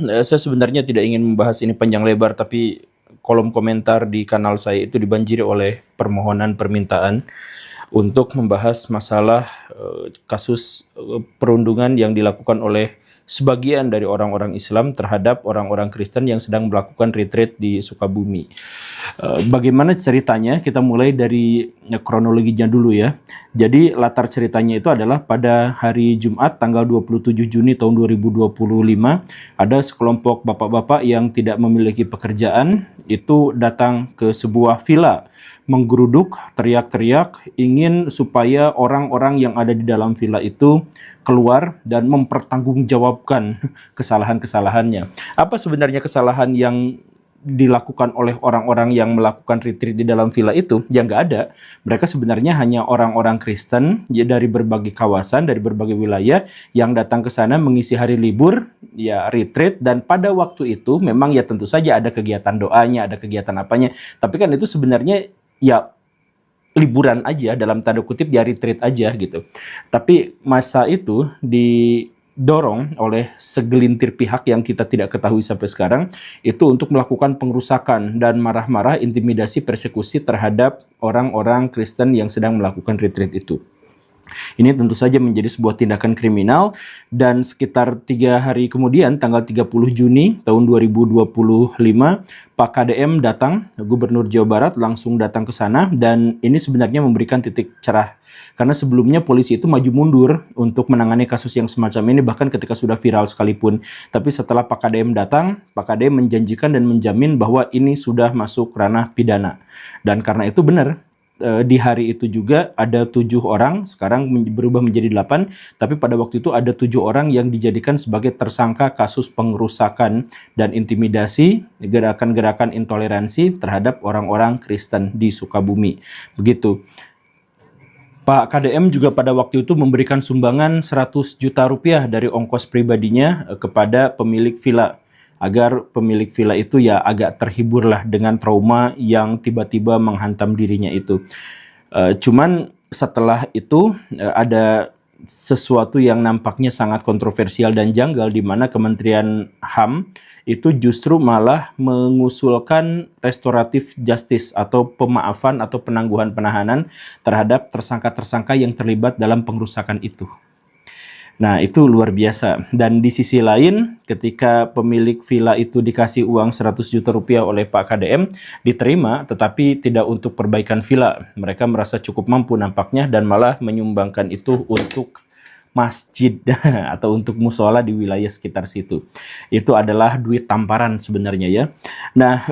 Saya sebenarnya tidak ingin membahas ini panjang lebar, tapi kolom komentar di kanal saya itu dibanjiri oleh permohonan permintaan untuk membahas masalah kasus perundungan yang dilakukan oleh sebagian dari orang-orang Islam terhadap orang-orang Kristen yang sedang melakukan retreat di Sukabumi. Bagaimana ceritanya? Kita mulai dari kronologinya dulu ya. Jadi latar ceritanya itu adalah pada hari Jumat tanggal 27 Juni tahun 2025 ada sekelompok bapak-bapak yang tidak memiliki pekerjaan itu datang ke sebuah villa, menggeruduk, teriak-teriak, ingin supaya orang-orang yang ada di dalam villa itu keluar dan mempertanggungjawabkan kesalahan-kesalahannya. Apa sebenarnya kesalahan yang dilakukan oleh orang-orang yang melakukan retreat di dalam villa itu? Ya nggak ada. Mereka sebenarnya hanya orang-orang Kristen ya, dari berbagai kawasan, dari berbagai wilayah yang datang ke sana mengisi hari libur, ya retreat, dan pada waktu itu memang ya tentu saja ada kegiatan doanya, ada kegiatan apanya. Tapi kan itu sebenarnya ya liburan aja, dalam tanda kutip ya retreat aja gitu. Tapi masa itu didorong oleh segelintir pihak yang kita tidak ketahui sampai sekarang itu untuk melakukan pengrusakan dan marah-marah, intimidasi, persekusi terhadap orang-orang Kristen yang sedang melakukan retreat itu. Ini tentu saja menjadi sebuah tindakan kriminal, dan sekitar 3 hari kemudian tanggal 30 Juni tahun 2025 Pak KDM datang, Gubernur Jawa Barat langsung datang ke sana, dan ini sebenarnya memberikan titik cerah. Karena sebelumnya polisi itu maju mundur untuk menangani kasus yang semacam ini bahkan ketika sudah viral sekalipun. Tapi setelah Pak KDM datang, Pak KDM menjanjikan dan menjamin bahwa ini sudah masuk ranah pidana. Dan karena itu benar, di hari itu juga ada 7 orang, sekarang berubah menjadi 8, tapi pada waktu itu ada 7 orang yang dijadikan sebagai tersangka kasus pengerusakan dan intimidasi, gerakan-gerakan intoleransi terhadap orang-orang Kristen di Sukabumi. Begitu. Pak KDM juga pada waktu itu memberikan sumbangan 100 juta rupiah dari ongkos pribadinya kepada pemilik villa, agar pemilik villa itu ya agak terhiburlah dengan trauma yang tiba-tiba menghantam dirinya itu. Cuman setelah itu ada sesuatu yang nampaknya sangat kontroversial dan janggal, di mana Kementerian HAM itu justru malah mengusulkan restoratif justice atau pemaafan atau penangguhan penahanan terhadap tersangka-tersangka yang terlibat dalam pengrusakan itu. Nah, itu luar biasa. Dan di sisi lain, ketika pemilik villa itu dikasih uang 100 juta rupiah oleh Pak KDM, diterima, tetapi tidak untuk perbaikan villa. Mereka merasa cukup mampu nampaknya dan malah menyumbangkan itu untuk masjid atau untuk musola di wilayah sekitar situ. Itu adalah duit tamparan sebenarnya ya. Nah,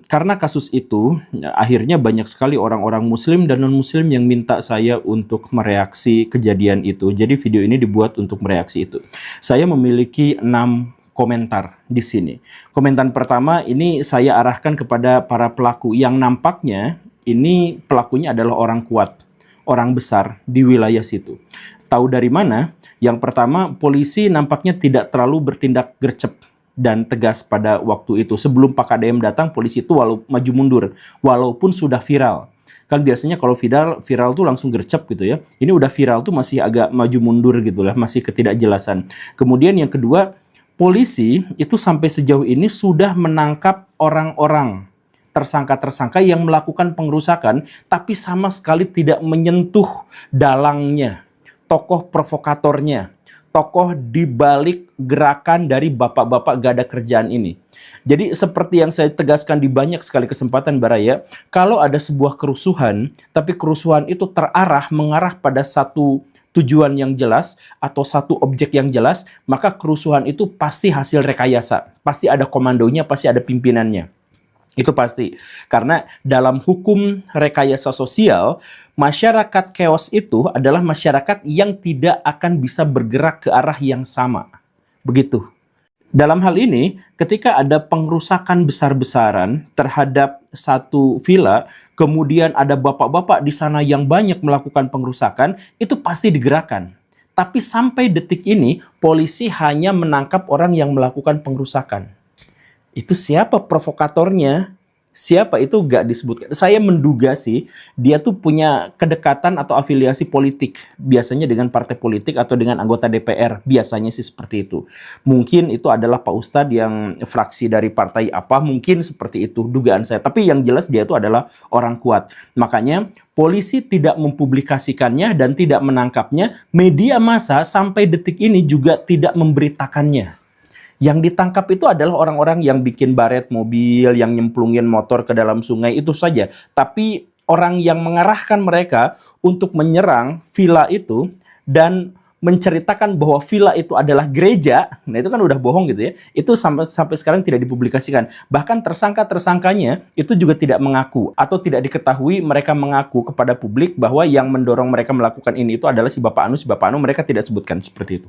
karena kasus itu akhirnya banyak sekali orang-orang muslim dan non-muslim yang minta saya untuk mereaksi kejadian itu. Jadi video ini dibuat untuk mereaksi itu. Saya memiliki 6 komentar di sini. Komentar pertama ini saya arahkan kepada para pelaku yang nampaknya ini pelakunya adalah orang kuat, orang besar di wilayah situ. Tahu dari mana? Yang pertama, polisi nampaknya tidak terlalu bertindak gercep dan tegas pada waktu itu. Sebelum Pak KDM datang, polisi itu maju mundur, walaupun sudah viral. Kan biasanya kalau viral tuh langsung gercep gitu ya. Ini udah viral tuh masih agak maju mundur gitu lah, masih ketidakjelasan. Kemudian yang kedua, polisi itu sampai sejauh ini sudah menangkap orang-orang, tersangka-tersangka yang melakukan pengerusakan, tapi sama sekali tidak menyentuh dalangnya, tokoh provokatornya, tokoh di balik gerakan dari bapak-bapak gak ada kerjaan ini. Jadi seperti yang saya tegaskan di banyak sekali kesempatan Baraya, kalau ada sebuah kerusuhan, tapi kerusuhan itu mengarah pada satu tujuan yang jelas atau satu objek yang jelas, maka kerusuhan itu pasti hasil rekayasa. Pasti ada komandonya, pasti ada pimpinannya. Itu pasti. Karena dalam hukum rekayasa sosial, masyarakat chaos itu adalah masyarakat yang tidak akan bisa bergerak ke arah yang sama. Begitu. Dalam hal ini, ketika ada pengrusakan besar-besaran terhadap satu villa, kemudian ada bapak-bapak di sana yang banyak melakukan pengrusakan, itu pasti digerakkan. Tapi sampai detik ini, polisi hanya menangkap orang yang melakukan pengrusakan. Itu siapa provokatornya? siapa itu gak disebutkan. Saya menduga sih dia tuh punya kedekatan atau afiliasi politik, biasanya dengan partai politik atau dengan anggota DPR, biasanya sih seperti itu. Mungkin itu adalah Pak Ustadz yang fraksi dari partai apa, mungkin seperti itu dugaan saya. Tapi yang jelas dia itu adalah orang kuat. Makanya polisi tidak mempublikasikannya dan tidak menangkapnya. Media massa sampai detik ini juga tidak memberitakannya. Yang ditangkap itu adalah orang-orang yang bikin baret mobil, yang nyemplungin motor ke dalam sungai, itu saja. Tapi orang yang mengarahkan mereka untuk menyerang villa itu dan menceritakan bahwa villa itu adalah gereja, nah itu kan udah bohong gitu ya. Itu sampai sekarang tidak dipublikasikan. Bahkan tersangka-tersangkanya itu juga tidak mengaku atau tidak diketahui mereka mengaku kepada publik bahwa yang mendorong mereka melakukan ini itu adalah si Bapak Anu, mereka tidak sebutkan seperti itu.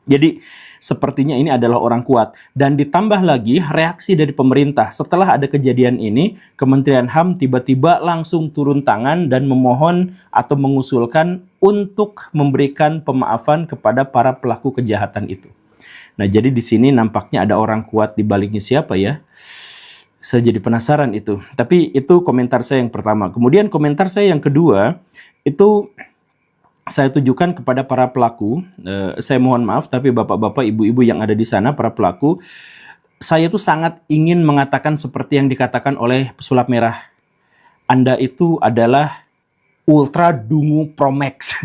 Jadi sepertinya ini adalah orang kuat. Dan ditambah lagi reaksi dari pemerintah. Setelah ada kejadian ini, Kementerian HAM tiba-tiba langsung turun tangan dan memohon atau mengusulkan untuk memberikan pemaafan kepada para pelaku kejahatan itu. Nah, jadi di sini nampaknya ada orang kuat di baliknya siapa ya? Saya jadi penasaran itu. Tapi itu komentar saya yang pertama. Kemudian komentar saya yang kedua, itu saya tujukan kepada para pelaku. Saya mohon maaf, tapi bapak-bapak, ibu-ibu yang ada di sana, para pelaku, saya tuh sangat ingin mengatakan seperti yang dikatakan oleh pesulap merah. Anda itu adalah ultra dungu promax.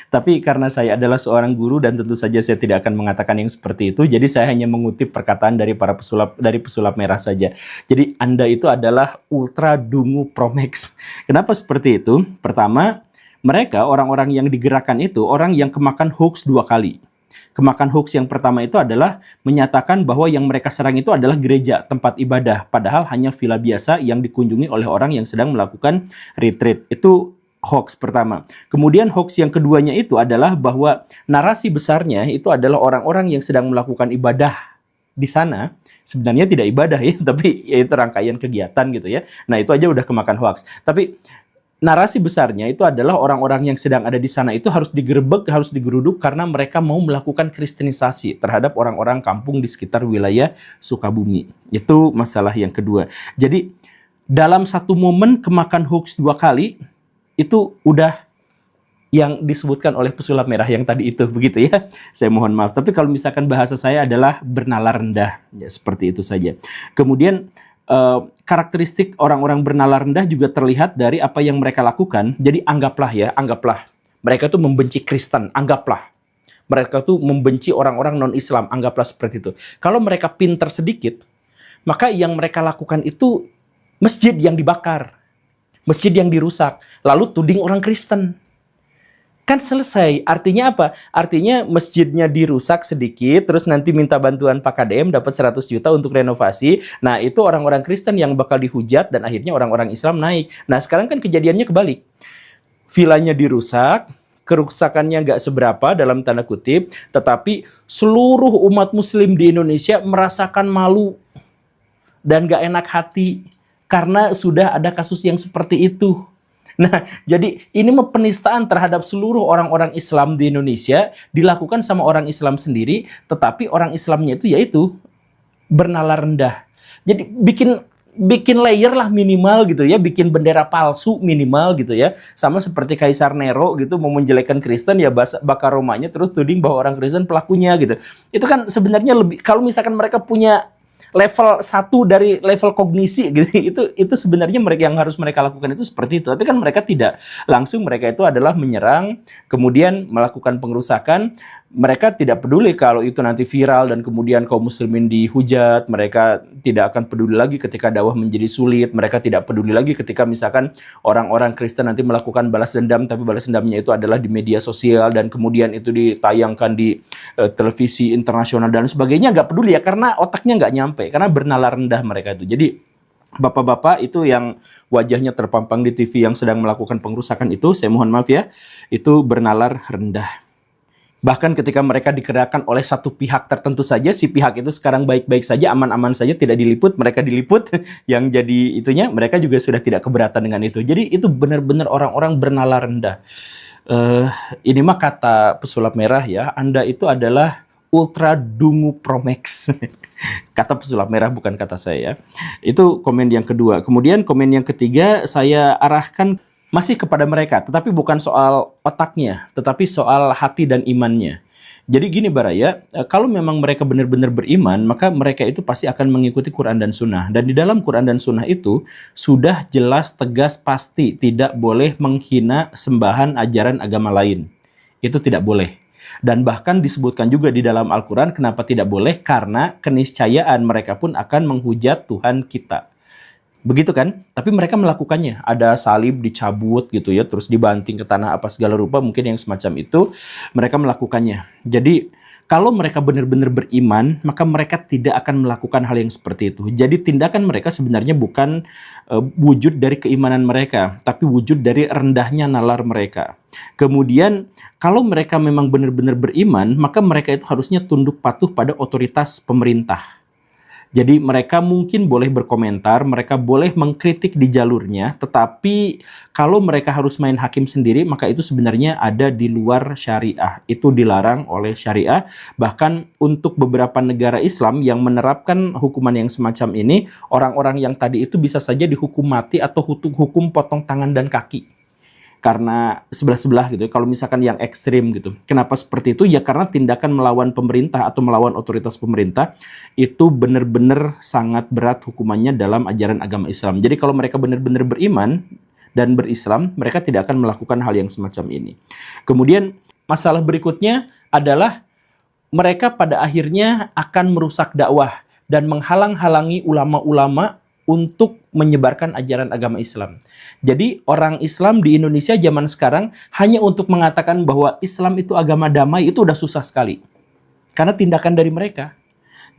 Tapi karena saya adalah seorang guru dan tentu saja saya tidak akan mengatakan yang seperti itu, jadi saya hanya mengutip perkataan dari para pesulap merah saja. Jadi Anda itu adalah ultra dungu promax. Kenapa seperti itu? Pertama, mereka, orang-orang yang digerakkan itu, orang yang kemakan hoax 2 kali. Kemakan hoax yang pertama itu adalah menyatakan bahwa yang mereka serang itu adalah gereja, tempat ibadah. Padahal hanya villa biasa yang dikunjungi oleh orang yang sedang melakukan retreat. Itu hoax pertama. Kemudian hoax yang keduanya itu adalah bahwa narasi besarnya itu adalah orang-orang yang sedang melakukan ibadah di sana. Sebenarnya tidak ibadah ya, tapi ya itu rangkaian kegiatan gitu ya. Nah itu aja udah kemakan hoax. Tapi narasi besarnya itu adalah orang-orang yang sedang ada di sana itu harus digerebek, harus digeruduk karena mereka mau melakukan kristenisasi terhadap orang-orang kampung di sekitar wilayah Sukabumi. Itu masalah yang kedua. Jadi dalam satu momen kemakan hoax 2 kali, itu udah yang disebutkan oleh pesulap merah yang tadi itu, begitu ya. Saya mohon maaf. Tapi kalau misalkan bahasa saya adalah bernalar rendah, ya seperti itu saja. Kemudian karakteristik orang-orang bernalar rendah juga terlihat dari apa yang mereka lakukan. Jadi anggaplah mereka tuh membenci Kristen, anggaplah mereka tuh membenci orang-orang non-Islam, anggaplah seperti itu. Kalau mereka pintar sedikit, maka yang mereka lakukan itu masjid yang dibakar, masjid yang dirusak, lalu tuding orang Kristen. Kan selesai. Artinya apa? Artinya masjidnya dirusak sedikit, terus nanti minta bantuan Pak KDM dapat 100 juta untuk renovasi. Nah, itu orang-orang Kristen yang bakal dihujat dan akhirnya orang-orang Islam naik. Nah, sekarang kan kejadiannya kebalik. Vilanya dirusak, kerusakannya nggak seberapa dalam tanda kutip, tetapi seluruh umat muslim di Indonesia merasakan malu dan nggak enak hati karena sudah ada kasus yang seperti itu. Nah, jadi ini penistaan terhadap seluruh orang-orang Islam di Indonesia dilakukan sama orang Islam sendiri, tetapi orang Islamnya itu yaitu bernalar rendah. Jadi bikin layer lah minimal gitu ya, bikin bendera palsu minimal gitu ya. Sama seperti Kaisar Nero gitu mau menjelekkan Kristen ya bakar Romanya terus tuding bahwa orang Kristen pelakunya gitu. Itu kan sebenarnya lebih, kalau misalkan mereka punya level 1 dari level kognisi gitu, itu sebenarnya mereka yang harus mereka lakukan itu seperti itu. Tapi kan mereka tidak langsung, mereka itu adalah menyerang, kemudian melakukan pengerusakan. Mereka tidak peduli kalau itu nanti viral dan kemudian kaum muslimin dihujat. Mereka tidak akan peduli lagi ketika dakwah menjadi sulit. Mereka tidak peduli lagi ketika misalkan orang-orang Kristen nanti melakukan balas dendam, tapi balas dendamnya itu adalah di media sosial dan kemudian itu ditayangkan di televisi internasional dan sebagainya. Nggak peduli ya, karena otaknya nggak nyampe, karena bernalar rendah mereka itu. Jadi bapak-bapak itu yang wajahnya terpampang di TV yang sedang melakukan pengerusakan itu, saya mohon maaf ya, itu bernalar rendah. Bahkan ketika mereka dikerahkan oleh satu pihak tertentu saja, si pihak itu sekarang baik-baik saja, aman-aman saja, tidak diliput, mereka diliput, yang jadi itunya, mereka juga sudah tidak keberatan dengan itu. Jadi itu benar-benar orang-orang bernalar rendah. Ini mah kata pesulap merah ya, Anda itu adalah Ultra Dungu Pro Max. Kata pesulap merah, bukan kata saya. Itu komen yang kedua. Kemudian komen yang ketiga saya arahkan masih kepada mereka, tetapi bukan soal otaknya, tetapi soal hati dan imannya. Jadi gini Baraya, kalau memang mereka benar-benar beriman, maka mereka itu pasti akan mengikuti Quran dan Sunnah. Dan di dalam Quran dan Sunnah itu sudah jelas, tegas, pasti tidak boleh menghina sembahan ajaran agama lain. Itu tidak boleh. Dan bahkan disebutkan juga di dalam Al-Quran kenapa tidak boleh, karena keniscayaan mereka pun akan menghujat Tuhan kita. Begitu kan? Tapi mereka melakukannya. Ada salib dicabut gitu ya, terus dibanting ke tanah apa segala rupa, mungkin yang semacam itu mereka melakukannya. Jadi kalau mereka benar-benar beriman, maka mereka tidak akan melakukan hal yang seperti itu. Jadi tindakan mereka sebenarnya bukan wujud dari keimanan mereka, tapi wujud dari rendahnya nalar mereka. Kemudian kalau mereka memang benar-benar beriman, maka mereka itu harusnya tunduk patuh pada otoritas pemerintah. Jadi mereka mungkin boleh berkomentar, mereka boleh mengkritik di jalurnya, tetapi kalau mereka harus main hakim sendiri, maka itu sebenarnya ada di luar syariah. Itu dilarang oleh syariah. Bahkan untuk beberapa negara Islam yang menerapkan hukuman yang semacam ini, orang-orang yang tadi itu bisa saja dihukum mati atau hukum potong tangan dan kaki. Karena sebelah-sebelah gitu. Kalau misalkan yang ekstrim gitu. Kenapa seperti itu? Ya karena tindakan melawan pemerintah atau melawan otoritas pemerintah itu benar-benar sangat berat hukumannya dalam ajaran agama Islam. Jadi kalau mereka benar-benar beriman dan berislam, mereka tidak akan melakukan hal yang semacam ini. Kemudian masalah berikutnya adalah mereka pada akhirnya akan merusak dakwah dan menghalang-halangi ulama-ulama untuk menyebarkan ajaran agama Islam. Jadi orang Islam di Indonesia zaman sekarang hanya untuk mengatakan bahwa Islam itu agama damai itu udah susah sekali. Karena tindakan dari mereka.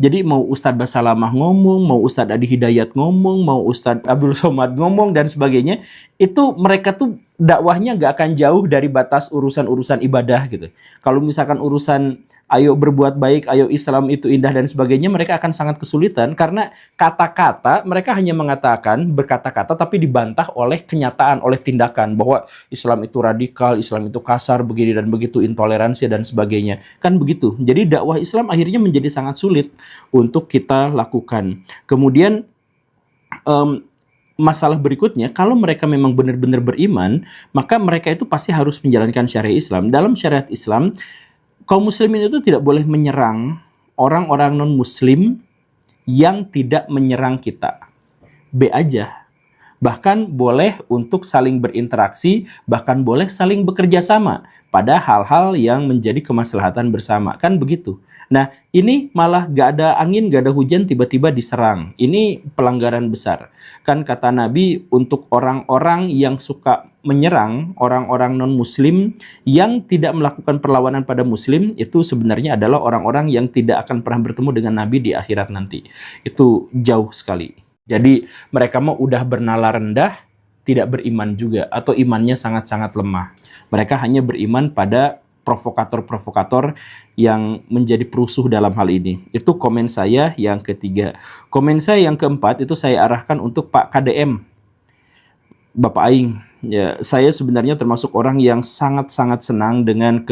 Jadi mau Ustadz Basalamah ngomong, mau Ustadz Adi Hidayat ngomong, mau Ustadz Abdul Somad ngomong dan sebagainya, itu mereka tuh dakwahnya nggak akan jauh dari batas urusan-urusan ibadah gitu. Kalau misalkan urusan ayo berbuat baik, ayo Islam itu indah dan sebagainya, mereka akan sangat kesulitan karena kata-kata mereka hanya mengatakan berkata-kata tapi dibantah oleh kenyataan, oleh tindakan bahwa Islam itu radikal, Islam itu kasar, begini dan begitu, intoleransi dan sebagainya. Kan begitu. Jadi dakwah Islam akhirnya menjadi sangat sulit untuk kita lakukan. Kemudian masalah berikutnya, kalau mereka memang benar-benar beriman, maka mereka itu pasti harus menjalankan syariat Islam. Dalam syariat Islam, kaum muslimin itu tidak boleh menyerang orang-orang non-muslim yang tidak menyerang kita. B aja. Bahkan boleh untuk saling berinteraksi, bahkan boleh saling bekerja sama pada hal-hal yang menjadi kemaslahatan bersama. Kan begitu. Nah, ini malah gak ada angin, gak ada hujan, tiba-tiba diserang. Ini pelanggaran besar. Kan kata Nabi, untuk orang-orang yang suka menyerang orang-orang non-muslim yang tidak melakukan perlawanan pada muslim, itu sebenarnya adalah orang-orang yang tidak akan pernah bertemu dengan Nabi di akhirat nanti. Itu jauh sekali. Jadi mereka mau udah bernalar rendah, tidak beriman juga, atau imannya sangat-sangat lemah. Mereka hanya beriman pada provokator-provokator yang menjadi perusuh dalam hal ini. Itu komen saya yang ketiga. Komen saya yang keempat itu saya arahkan untuk Pak KDM, Bapak Aing. Ya, saya sebenarnya termasuk orang yang sangat-sangat senang dengan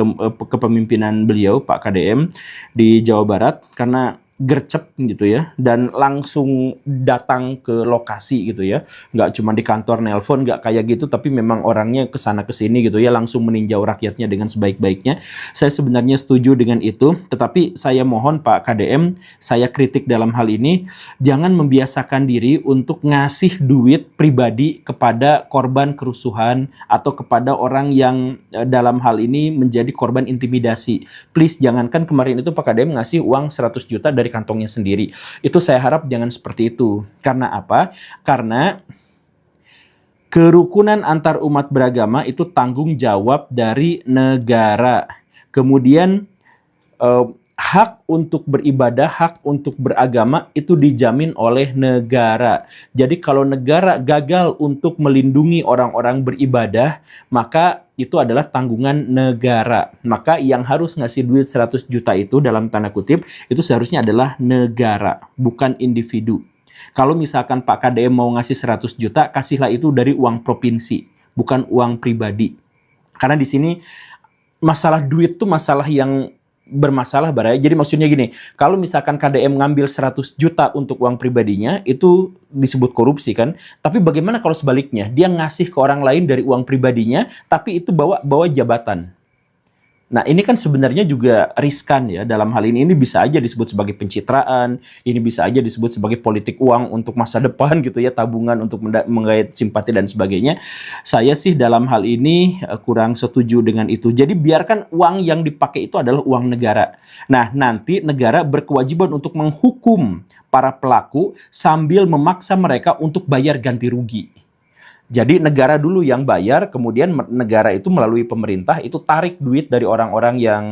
kepemimpinan beliau, Pak KDM, di Jawa Barat, karena gercep gitu ya, dan langsung datang ke lokasi gitu ya, nggak cuma di kantor nelpon, nggak kayak gitu, tapi memang orangnya kesana kesini gitu ya, langsung meninjau rakyatnya dengan sebaik-baiknya. Saya sebenarnya setuju dengan itu, tetapi saya mohon Pak KDM, saya kritik dalam hal ini, jangan membiasakan diri untuk ngasih duit pribadi kepada korban kerusuhan atau kepada orang yang dalam hal ini menjadi korban intimidasi. Please, jangankan kemarin itu Pak KDM ngasih uang 100 juta dari kantongnya sendiri. Itu saya harap jangan seperti itu. Karena apa? Karena kerukunan antar umat beragama itu tanggung jawab dari negara. Kemudian hak untuk beribadah, hak untuk beragama itu dijamin oleh negara. Jadi kalau negara gagal untuk melindungi orang-orang beribadah, maka itu adalah tanggungan negara. Maka yang harus ngasih duit 100 juta itu dalam tanda kutip, itu seharusnya adalah negara, bukan individu. Kalau misalkan Pak KDM mau ngasih 100 juta, kasihlah itu dari uang provinsi, bukan uang pribadi. Karena di sini masalah duit tuh masalah yang bermasalah Baraya. Jadi maksudnya gini, kalau misalkan KDM ngambil 100 juta untuk uang pribadinya, itu disebut korupsi kan. Tapi bagaimana kalau sebaliknya? Dia ngasih ke orang lain dari uang pribadinya, tapi itu bawa jabatan. Nah, ini kan sebenarnya juga riskan ya dalam hal ini. Ini bisa aja disebut sebagai pencitraan, ini bisa aja disebut sebagai politik uang untuk masa depan gitu ya, tabungan untuk menggait simpati dan sebagainya. Saya sih dalam hal ini kurang setuju dengan itu. Jadi biarkan uang yang dipakai itu adalah uang negara. Nah, nanti negara berkewajiban untuk menghukum para pelaku sambil memaksa mereka untuk bayar ganti rugi. Jadi negara dulu yang bayar, kemudian negara itu melalui pemerintah itu tarik duit dari orang-orang yang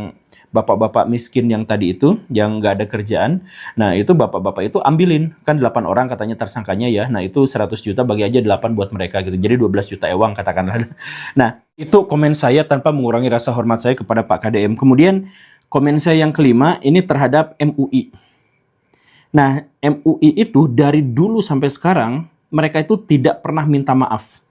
bapak-bapak miskin yang tadi itu, yang nggak ada kerjaan. Nah itu bapak-bapak itu ambilin, kan 8 orang katanya tersangkanya ya. Nah itu 100 juta bagi aja 8 buat mereka gitu. Jadi 12 juta ewang katakanlah. Nah itu komen saya tanpa mengurangi rasa hormat saya kepada Pak KDM. Kemudian komen saya yang kelima ini terhadap MUI. Nah MUI itu dari dulu sampai sekarang mereka itu tidak pernah minta maaf.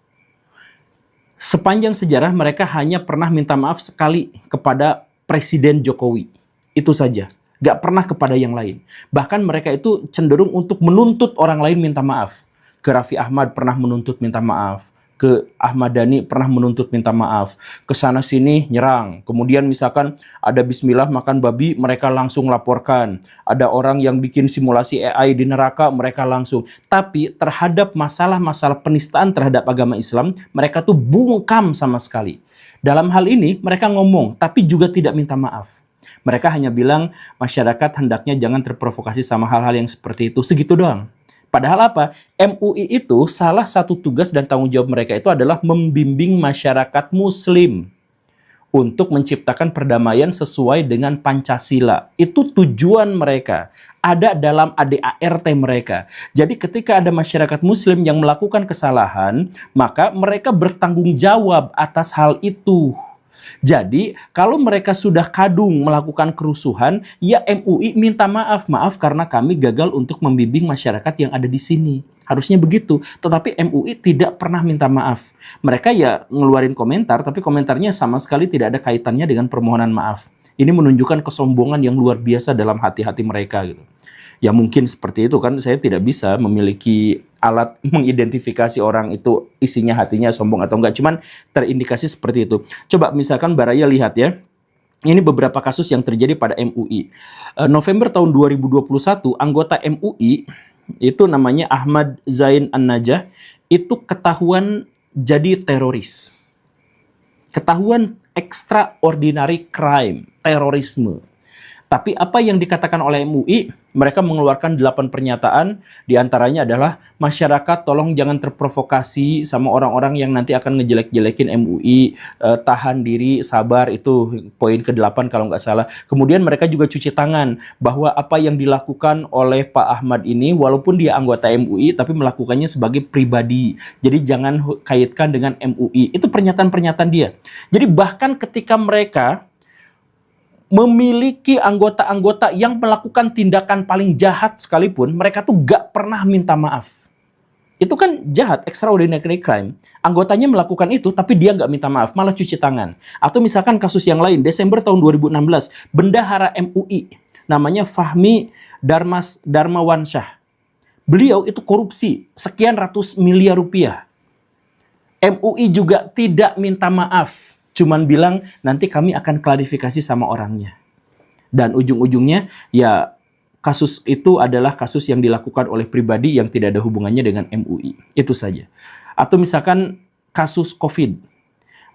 Sepanjang sejarah mereka hanya pernah minta maaf sekali kepada Presiden Jokowi. Itu saja. Gak pernah kepada yang lain. Bahkan mereka itu cenderung untuk menuntut orang lain minta maaf. Ke Raffi Ahmad pernah menuntut minta maaf. Ke Ahmad Dhani pernah menuntut minta maaf. Ke sana sini nyerang. Kemudian misalkan ada bismillah makan babi, mereka langsung laporkan. Ada orang yang bikin simulasi AI di neraka, mereka langsung. Tapi terhadap masalah-masalah penistaan terhadap agama Islam, mereka tuh bungkam sama sekali. Dalam hal ini mereka ngomong, tapi juga tidak minta maaf. Mereka hanya bilang masyarakat hendaknya jangan terprovokasi sama hal-hal yang seperti itu. Segitu doang. Padahal apa? MUI itu salah satu tugas dan tanggung jawab mereka itu adalah membimbing masyarakat muslim untuk menciptakan perdamaian sesuai dengan Pancasila. Itu tujuan mereka. Ada dalam ADART mereka. Jadi ketika ada masyarakat muslim yang melakukan kesalahan, maka mereka bertanggung jawab atas hal itu. Jadi, kalau mereka sudah kadung melakukan kerusuhan, ya MUI minta maaf. Maaf karena kami gagal untuk membimbing masyarakat yang ada di sini. Harusnya begitu. Tetapi MUI tidak pernah minta maaf. Mereka ya ngeluarin komentar, tapi komentarnya sama sekali tidak ada kaitannya dengan permohonan maaf. Ini menunjukkan kesombongan yang luar biasa dalam hati-hati mereka gitu. Ya mungkin seperti itu kan, saya tidak bisa memiliki alat mengidentifikasi orang itu isinya hatinya sombong atau enggak, cuman terindikasi seperti itu. Coba misalkan Baraya lihat ya, ini beberapa kasus yang terjadi pada MUI. November tahun 2021, anggota MUI itu namanya Ahmad Zain An-Najah itu ketahuan jadi teroris. Ketahuan extraordinary crime, terorisme. Tapi apa yang dikatakan oleh MUI, mereka mengeluarkan 8 pernyataan, diantaranya adalah masyarakat tolong jangan terprovokasi sama orang-orang yang nanti akan ngejelek-jelekin MUI, tahan diri, sabar, itu poin ke-8 kalau nggak salah. Kemudian mereka juga cuci tangan, bahwa apa yang dilakukan oleh Pak Ahmad ini, walaupun dia anggota MUI, tapi melakukannya sebagai pribadi. Jadi jangan kaitkan dengan MUI. Itu pernyataan-pernyataan dia. Jadi bahkan ketika mereka memiliki anggota-anggota yang melakukan tindakan paling jahat sekalipun, mereka tuh gak pernah minta maaf. Itu kan jahat, extraordinary crime. Anggotanya melakukan itu, tapi dia gak minta maaf, malah cuci tangan. Atau misalkan kasus yang lain, Desember tahun 2016, bendahara MUI, namanya Fahmi Darmawansyah. Beliau itu korupsi sekian ratus miliar rupiah. MUI juga tidak minta maaf. Cuman bilang nanti kami akan klarifikasi sama orangnya. Dan ujung-ujungnya ya kasus itu adalah kasus yang dilakukan oleh pribadi yang tidak ada hubungannya dengan MUI. Itu saja. Atau misalkan kasus COVID.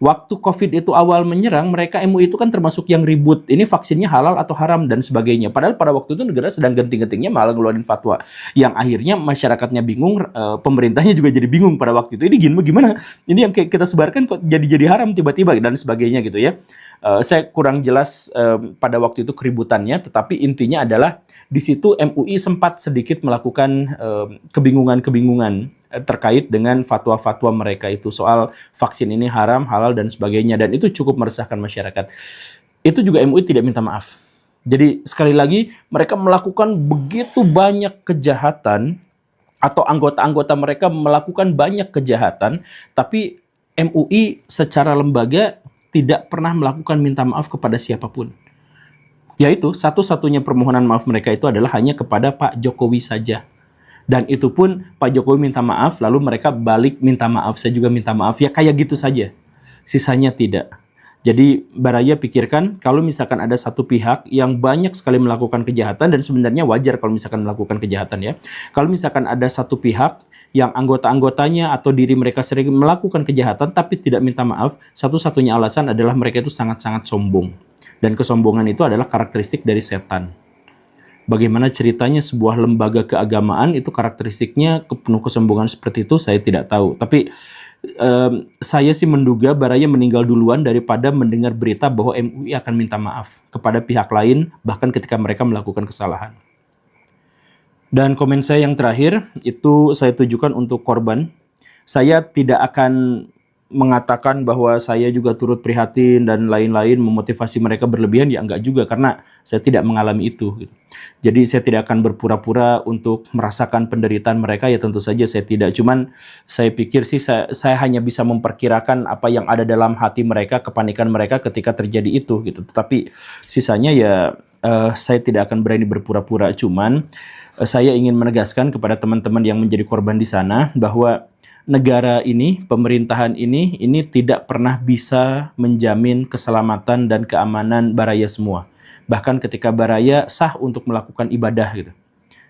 Waktu COVID itu awal menyerang, mereka MUI itu kan termasuk yang ribut. Ini vaksinnya halal atau haram dan sebagainya. Padahal pada waktu itu negara sedang genting-gentingnya malah ngeluarin fatwa. Yang akhirnya masyarakatnya bingung, pemerintahnya juga jadi bingung pada waktu itu. Ini gimana? Ini yang kita sebarkan kok jadi haram tiba-tiba dan sebagainya gitu ya. Saya kurang jelas pada waktu itu keributannya, tetapi intinya adalah di situ MUI sempat sedikit melakukan kebingungan-kebingungan terkait dengan fatwa-fatwa mereka itu soal vaksin ini haram, halal dan sebagainya, dan itu cukup meresahkan masyarakat. Itu juga MUI tidak minta maaf. Jadi sekali lagi mereka melakukan begitu banyak kejahatan atau anggota-anggota mereka melakukan banyak kejahatan, tapi MUI secara lembaga tidak pernah melakukan minta maaf kepada siapapun. Yaitu satu-satunya permohonan maaf mereka itu adalah hanya kepada Pak Jokowi saja. Dan itu pun Pak Jokowi minta maaf, lalu mereka balik minta maaf, saya juga minta maaf. Ya kayak gitu saja. Sisanya tidak. Jadi Baraya pikirkan kalau misalkan ada satu pihak yang banyak sekali melakukan kejahatan, dan sebenarnya wajar kalau misalkan melakukan kejahatan ya. Kalau misalkan ada satu pihak yang anggota-anggotanya atau diri mereka sering melakukan kejahatan tapi tidak minta maaf, satu-satunya alasan adalah mereka itu sangat-sangat sombong. Dan kesombongan itu adalah karakteristik dari setan. Bagaimana ceritanya sebuah lembaga keagamaan itu karakteristiknya penuh kesombongan seperti itu, saya tidak tahu. Tapi saya sih menduga Baraya meninggal duluan daripada mendengar berita bahwa MUI akan minta maaf kepada pihak lain, bahkan ketika mereka melakukan kesalahan. Dan komen saya yang terakhir, itu saya tujukan untuk korban. Saya tidak akan mengatakan bahwa saya juga turut prihatin dan lain-lain, memotivasi mereka berlebihan, ya enggak juga, karena saya tidak mengalami itu. Jadi saya tidak akan berpura-pura untuk merasakan penderitaan mereka, ya tentu saja saya tidak. Cuman saya pikir sih saya hanya bisa memperkirakan apa yang ada dalam hati mereka, kepanikan mereka ketika terjadi itu gitu. Tetapi sisanya ya saya tidak akan berani berpura-pura. Cuman saya ingin menegaskan kepada teman-teman yang menjadi korban di sana bahwa negara ini, pemerintahan ini tidak pernah bisa menjamin keselamatan dan keamanan Baraya semua. Bahkan ketika Baraya sah untuk melakukan ibadah gitu.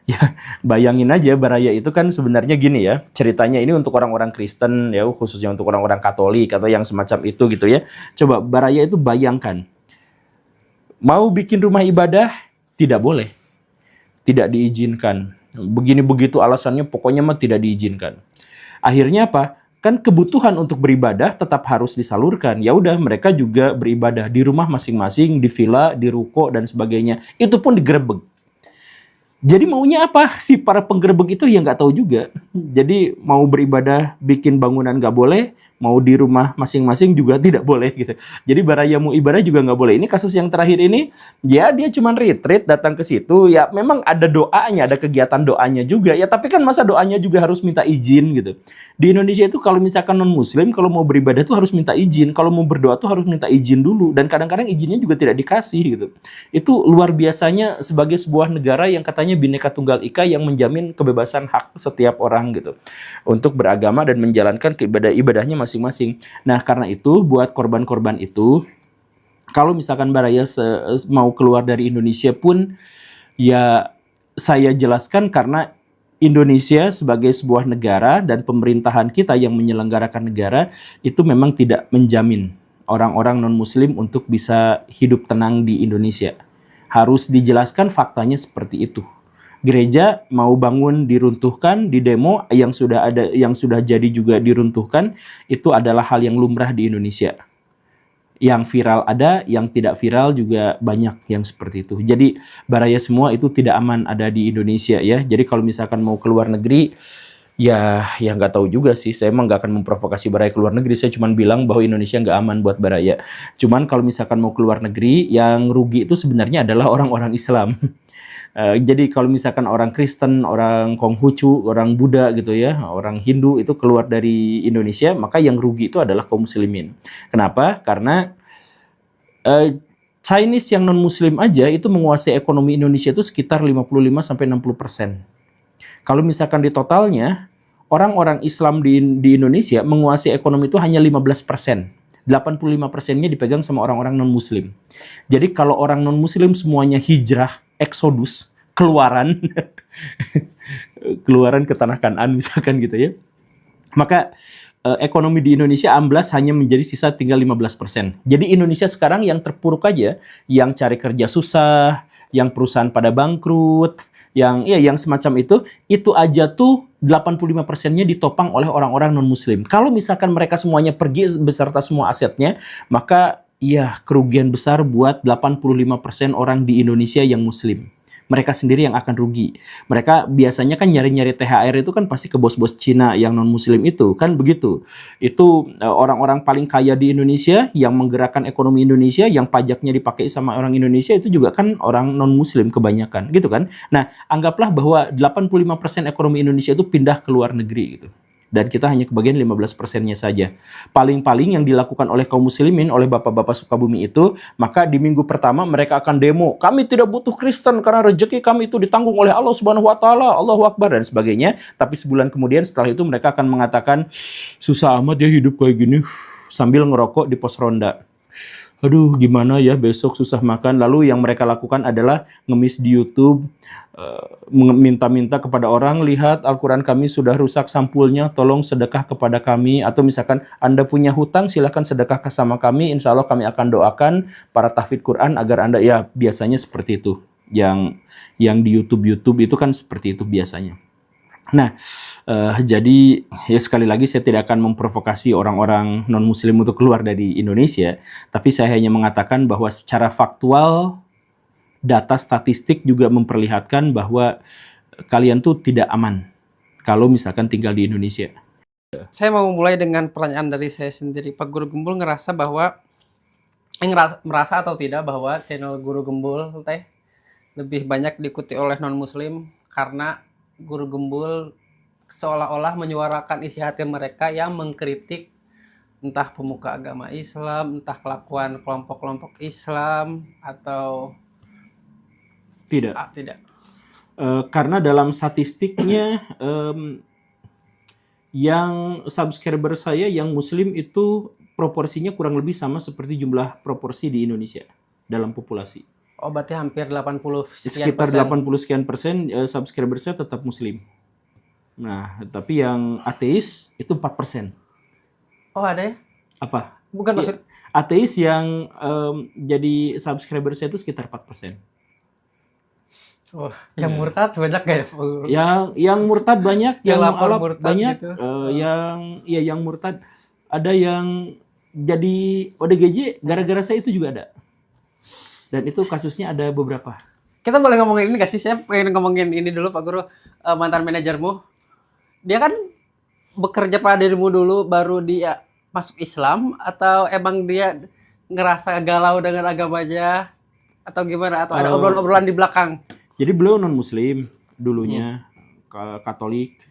Ya, bayangin aja Baraya itu kan sebenarnya gini ya, ceritanya ini untuk orang-orang Kristen ya, khususnya untuk orang-orang Katolik atau yang semacam itu gitu ya. Coba Baraya itu bayangkan, mau bikin rumah ibadah tidak boleh, tidak diizinkan. Begini begitu alasannya, pokoknya mah tidak diizinkan. Akhirnya apa? Kan kebutuhan untuk beribadah tetap harus disalurkan. Ya udah, mereka juga beribadah di rumah masing-masing, di villa, di ruko dan sebagainya. Itu pun digerebek. Jadi maunya apa sih para penggerebek itu, ya nggak tahu juga. Jadi mau beribadah bikin bangunan nggak boleh, mau di rumah masing-masing juga tidak boleh gitu. Jadi Baraya mau ibadah juga nggak boleh. Ini kasus yang terakhir ini, ya dia cuma retreat datang ke situ. Ya memang ada doanya, ada kegiatan doanya juga. Ya tapi kan masa doanya juga harus minta izin gitu. Di Indonesia itu kalau misalkan non-muslim, kalau mau beribadah tuh harus minta izin. Kalau mau berdoa tuh harus minta izin dulu. Dan kadang-kadang izinnya juga tidak dikasih gitu. Itu luar biasanya sebagai sebuah negara yang katanya Bhinneka Tunggal Ika yang menjamin kebebasan hak setiap orang gitu untuk beragama dan menjalankan ibadahnya masing-masing. Nah, karena itu buat korban-korban itu, kalau misalkan Baraya mau keluar dari Indonesia pun, ya saya jelaskan karena Indonesia sebagai sebuah negara dan pemerintahan kita yang menyelenggarakan negara itu memang tidak menjamin orang-orang non-muslim untuk bisa hidup tenang di Indonesia. Harus dijelaskan faktanya seperti itu. Gereja mau bangun diruntuhkan, di demo yang sudah jadi juga diruntuhkan, itu adalah hal yang lumrah di Indonesia. Yang viral ada, yang tidak viral juga banyak yang seperti itu. Jadi Baraya semua itu tidak aman ada di Indonesia ya. Jadi kalau misalkan mau keluar negeri, ya nggak tahu juga sih. Saya emang nggak akan memprovokasi Baraya keluar negeri. Saya cuma bilang bahwa Indonesia nggak aman buat Baraya. Cuman kalau misalkan mau keluar negeri, yang rugi itu sebenarnya adalah orang-orang Islam. Jadi kalau misalkan orang Kristen, orang Konghucu, orang Buddha gitu ya, orang Hindu itu keluar dari Indonesia, maka yang rugi itu adalah kaum muslimin. Kenapa? Karena Chinese yang non-muslim aja itu menguasai ekonomi Indonesia itu sekitar 55-60%. Kalau misalkan di totalnya, orang-orang Islam di Indonesia menguasai ekonomi itu hanya 15%. 85%-nya dipegang sama orang-orang non-muslim. Jadi kalau orang non-muslim semuanya hijrah, eksodus, keluaran ke tanah Kanaan misalkan gitu ya, maka ekonomi di Indonesia amblas hanya menjadi sisa tinggal 15%. Jadi Indonesia sekarang yang terpuruk aja, yang cari kerja susah, yang perusahaan pada bangkrut, yang semacam itu aja tuh 85%-nya ditopang oleh orang-orang non-muslim. Kalau misalkan mereka semuanya pergi beserta semua asetnya, maka ya kerugian besar buat 85% orang di Indonesia yang muslim. Mereka sendiri yang akan rugi. Mereka biasanya kan nyari-nyari THR itu kan pasti ke bos-bos Cina yang non-muslim itu, kan begitu. Itu orang-orang paling kaya di Indonesia yang menggerakkan ekonomi Indonesia, yang pajaknya dipakai sama orang Indonesia itu juga kan orang non-muslim kebanyakan, gitu kan. Nah, anggaplah bahwa 85% ekonomi Indonesia itu pindah ke luar negeri gitu. dan kita hanya kebagian 15%-nya saja. Paling-paling yang dilakukan oleh kaum muslimin, oleh bapak-bapak Sukabumi itu, maka di minggu pertama mereka akan demo. Kami tidak butuh Kristen karena rezeki kami itu ditanggung oleh Allah Subhanahu wa taala, Allahu Akbar dan sebagainya. Tapi sebulan kemudian setelah itu mereka akan mengatakan, susah amat ya hidup kayak gini, sambil ngerokok di pos ronda. Aduh, gimana ya besok susah makan. Lalu yang mereka lakukan adalah ngemis di YouTube, minta-minta kepada orang, lihat Al-Quran kami sudah rusak sampulnya, tolong sedekah kepada kami. Atau misalkan Anda punya hutang, silahkan sedekah sama kami, insya Allah kami akan doakan para tahfidz Quran agar Anda, ya biasanya seperti itu. Yang di YouTube itu kan seperti itu biasanya. Nah, jadi ya sekali lagi saya tidak akan memprovokasi orang-orang non-muslim untuk keluar dari Indonesia, tapi saya hanya mengatakan bahwa secara faktual data statistik juga memperlihatkan bahwa kalian tuh tidak aman kalau misalkan tinggal di Indonesia. Saya mau mulai dengan pertanyaan dari saya sendiri. Pak Guru Gembul merasa atau tidak bahwa channel Guru Gembul teh lebih banyak diikuti oleh non-muslim karena Guru Gembul seolah-olah menyuarakan isi hati mereka yang mengkritik entah pemuka agama Islam, entah kelakuan kelompok-kelompok Islam, atau tidak. Tidak. Karena dalam statistiknya yang subscriber saya yang muslim itu proporsinya kurang lebih sama seperti jumlah proporsi di Indonesia dalam populasi. Oh, berarti hampir 80 sekian sekitar persen. 80 sekian persen subscriber saya tetap muslim. Nah, tapi yang ateis itu 4%. Oh, ada ya? Apa? Bukan maksud ateis yang jadi subscriber saya itu sekitar 4%. Oh, yang murtad banyak gak ya? Yang murtad banyak, yang lapor alap murtad banyak, gitu. yang murtad ada, yang jadi ODGJ gara-gara saya itu juga ada. Dan itu kasusnya ada beberapa. Kita boleh ngomongin ini gak sih? Saya pengen ngomongin ini dulu Pak Guru, mantan manajermu. Dia kan bekerja pada dirimu dulu baru dia masuk Islam, atau emang dia ngerasa galau dengan agamanya atau gimana, atau ada obrolan-obrolan di belakang? Jadi beliau non-muslim dulunya, Katolik.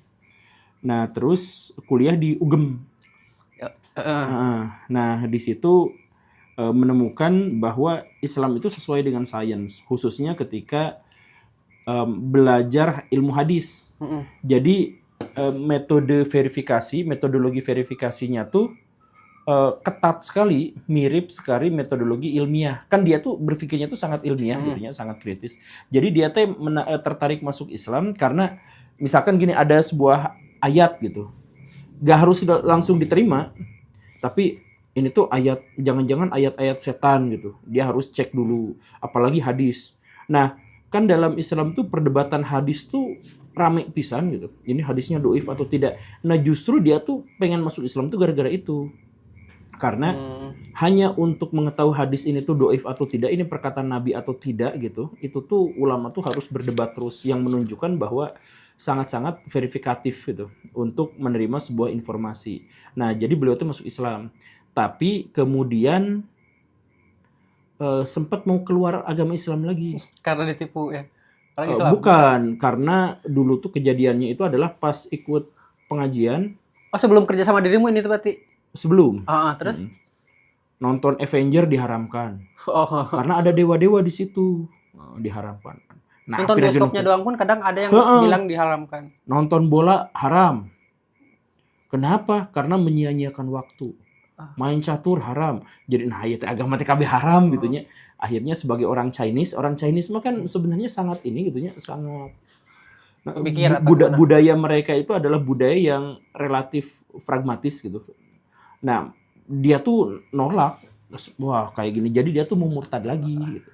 Nah, terus kuliah di UGM. Nah, di situ menemukan bahwa Islam itu sesuai dengan sains, khususnya ketika belajar ilmu hadis. Jadi metodologi verifikasinya tuh ketat sekali, mirip sekali metodologi ilmiah. Kan dia tuh berpikirnya tuh sangat ilmiah, gitu, sangat kritis. Jadi dia tuh tertarik masuk Islam karena misalkan gini, ada sebuah ayat gitu, gak harus langsung diterima, tapi ini tuh ayat, jangan-jangan ayat-ayat setan gitu. Dia harus cek dulu, apalagi hadis. Nah, kan dalam Islam tuh perdebatan hadis tuh rame pisan gitu. Ini hadisnya doif atau tidak. Nah, justru dia tuh pengen masuk Islam tuh gara-gara itu. Karena hanya untuk mengetahui hadis ini tuh doif atau tidak, ini perkataan Nabi atau tidak gitu, itu tuh ulama tuh harus berdebat terus, yang menunjukkan bahwa sangat-sangat verifikatif gitu untuk menerima sebuah informasi. Nah, jadi beliau tuh masuk Islam. Tapi kemudian sempat mau keluar agama Islam lagi. Karena ditipu ya? Islam. Bukan, karena dulu tuh kejadiannya itu adalah pas ikut pengajian. Oh, sebelum kerja sama dirimu ini tuh berarti? Sebelum. Terus? Nonton Avenger diharamkan. Karena ada dewa-dewa di situ. Diharamkan. Nah, nonton bioskopnya doang pun kadang ada yang bilang diharamkan. Nonton bola haram. Kenapa? Karena menyia-nyiakan waktu. Main catur haram. Jadi nah ya agama TKB haram gitunya. Akhirnya sebagai orang Chinese mah kan sebenarnya sangat ini gitunya, sangat budaya mereka itu adalah budaya yang relatif pragmatis gitu. Nah, dia tuh nolak, wah kayak gini, jadi dia tuh mau murtad lagi gitu.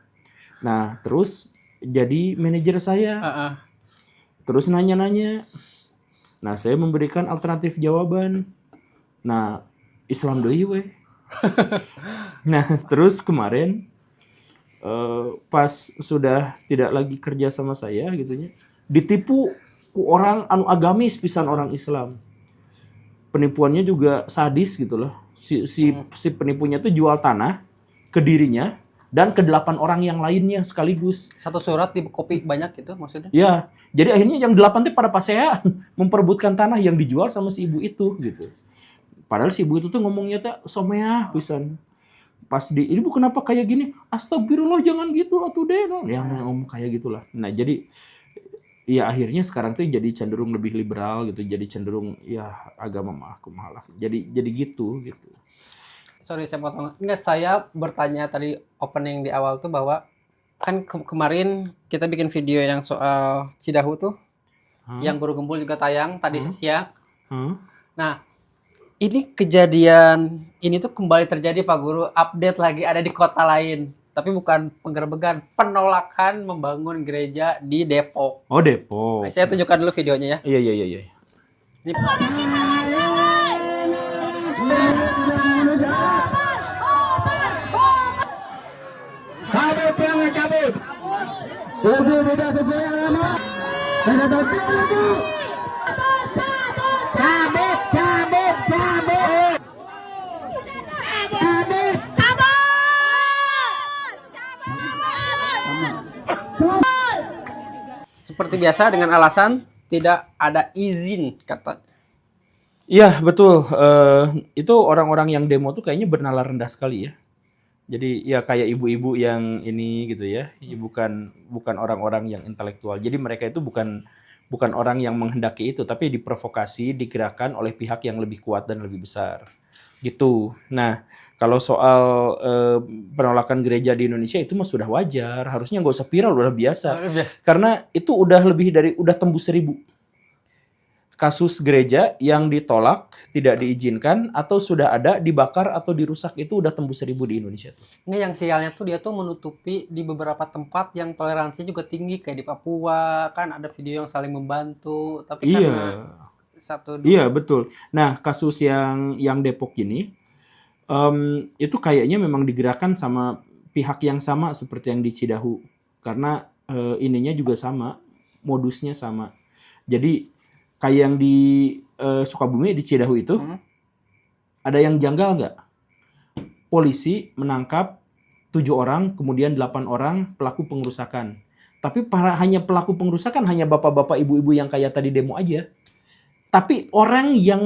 Nah, terus jadi manajer saya. Terus nanya-nanya. Nah, saya memberikan alternatif jawaban. Nah, Islam deui we. Nah, terus kemarin pas sudah tidak lagi kerja sama saya gitunya, ditipu ku orang anu agamis pisan, orang Islam. Penipuannya juga sadis gitu loh. Si penipunya tuh jual tanah ke dirinya, dan ke 8 orang yang lainnya sekaligus. Satu surat di kopi banyak gitu maksudnya? Ya, jadi akhirnya yang 8 teh pada pasea memperebutkan tanah yang dijual sama si ibu itu gitu. Padahal si ibu itu tuh ngomongnya teh someah pisan. Pas di ibu kenapa kayak gini? Astagfirullah jangan gitu atuh deh. Yang ngomong kayak gitulah. Nah, jadi ya akhirnya sekarang tuh jadi cenderung lebih liberal gitu. Jadi cenderung ya agama mah kumaha lah. Jadi gitu. Sorry saya potong. Enggak, saya bertanya tadi opening di awal tuh bahwa kan kemarin kita bikin video yang soal Cidahu tuh. Yang Guru Gembul juga tayang tadi siang. Nah, ini kejadian ini tuh kembali terjadi Pak Guru, update lagi ada di kota lain. Tapi bukan penggerebekan, penolakan membangun gereja di Depok. Oh, Depok. Saya tunjukkan dulu videonya ya. Iya. Ini Kabut yang kabut. Tujuh tidak sesuai agama. Saya ganti lagi. Cabut. seperti biasa dengan alasan tidak ada izin kata. Iya, betul. Itu orang-orang yang demo tuh kayaknya bernalar rendah sekali ya. Jadi ya kayak ibu-ibu yang ini gitu ya. Bukan orang-orang yang intelektual. Jadi mereka itu bukan orang yang menghendaki itu, tapi diprovokasi, digerakkan oleh pihak yang lebih kuat dan lebih besar. Gitu. Nah, kalau soal penolakan gereja di Indonesia itu mah sudah wajar. Harusnya nggak usah viral, udah biasa. Karena itu udah tembus 1000. Kasus gereja yang ditolak, tidak diizinkan, atau sudah ada, dibakar, atau dirusak, itu udah tembus 1000 di Indonesia. Ini yang sialnya tuh dia tuh menutupi di beberapa tempat yang toleransi juga tinggi, kayak di Papua, kan ada video yang saling membantu, tapi karena satu... Iya, betul. Nah, kasus yang Depok ini, itu kayaknya memang digerakkan sama pihak yang sama seperti yang di Cidahu. Karena ininya juga sama, modusnya sama. Jadi, kayak yang di Sukabumi, di Cidahu itu, ada yang janggal nggak? Polisi menangkap 7 orang, kemudian 8 orang pelaku pengerusakan. Tapi hanya pelaku pengerusakan hanya bapak-bapak, ibu-ibu yang kayak tadi demo aja. Tapi orang yang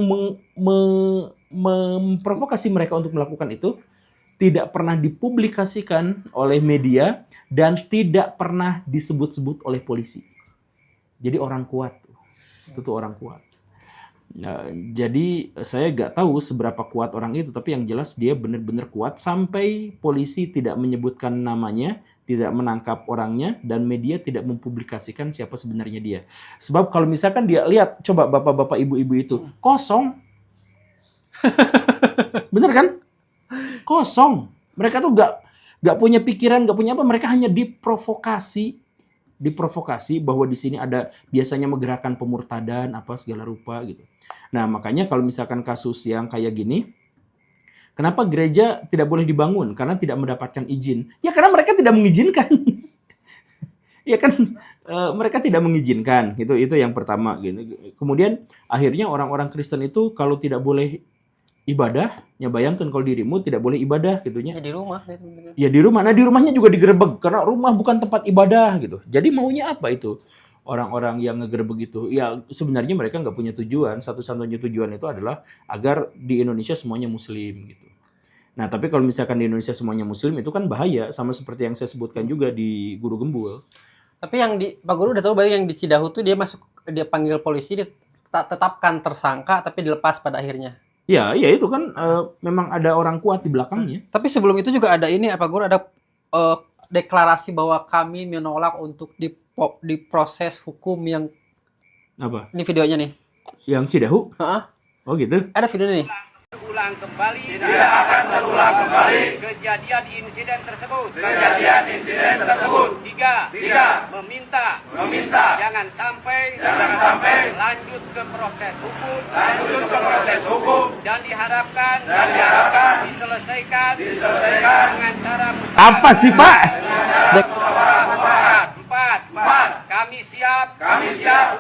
memprovokasi mereka untuk melakukan itu tidak pernah dipublikasikan oleh media dan tidak pernah disebut-sebut oleh polisi. Jadi orang kuat. Itu tuh orang kuat. Nah, jadi saya nggak tahu seberapa kuat orang itu, tapi yang jelas dia benar-benar kuat sampai polisi tidak menyebutkan namanya, tidak menangkap orangnya, dan media tidak mempublikasikan siapa sebenarnya dia. Sebab kalau misalkan dia lihat, coba bapak-bapak ibu-ibu itu kosong, bener kan? Kosong. Mereka tuh nggak punya pikiran, nggak punya apa. Mereka hanya diprovokasi bahwa di sini ada biasanya menggerakkan pemurtadan apa segala rupa gitu. Nah, makanya kalau misalkan kasus yang kayak gini, kenapa gereja tidak boleh dibangun? Karena tidak mendapatkan izin. Ya karena mereka tidak mengizinkan. Ya kan mereka tidak mengizinkan. Itu yang pertama gitu. Kemudian akhirnya orang-orang Kristen itu kalau tidak boleh ibadah, ya bayangkan kalau dirimu tidak boleh ibadah gitunya. Ya di rumah gitu. Ya di rumah. Nah, di rumahnya juga digerebek karena rumah bukan tempat ibadah gitu. Jadi maunya apa itu? Orang-orang yang ngegerebek itu. Ya sebenarnya mereka nggak punya tujuan. Satu-satunya tujuan itu adalah agar di Indonesia semuanya muslim gitu. Nah, tapi kalau misalkan di Indonesia semuanya muslim itu kan bahaya, sama seperti yang saya sebutkan juga di Guru Gembul. Tapi yang di Pak Guru udah tahu bahwa yang di Cidahu tuh dia panggil polisi, dia tetapkan tersangka tapi dilepas pada akhirnya. Ya itu kan memang ada orang kuat di belakangnya. Tapi sebelum itu juga ada ini Pak Guru, ada deklarasi bahwa kami menolak untuk diproses hukum yang apa? Ini videonya nih. Yang Cidahu? Oh gitu. Ada videonya nih. Tidak akan terulang kembali kejadian insiden tersebut. Tiga, meminta jangan sampai lanjut ke proses hukum dan diharapkan diselesaikan dengan cara musyawarah. Apa sih, Pak? 4. Kami siap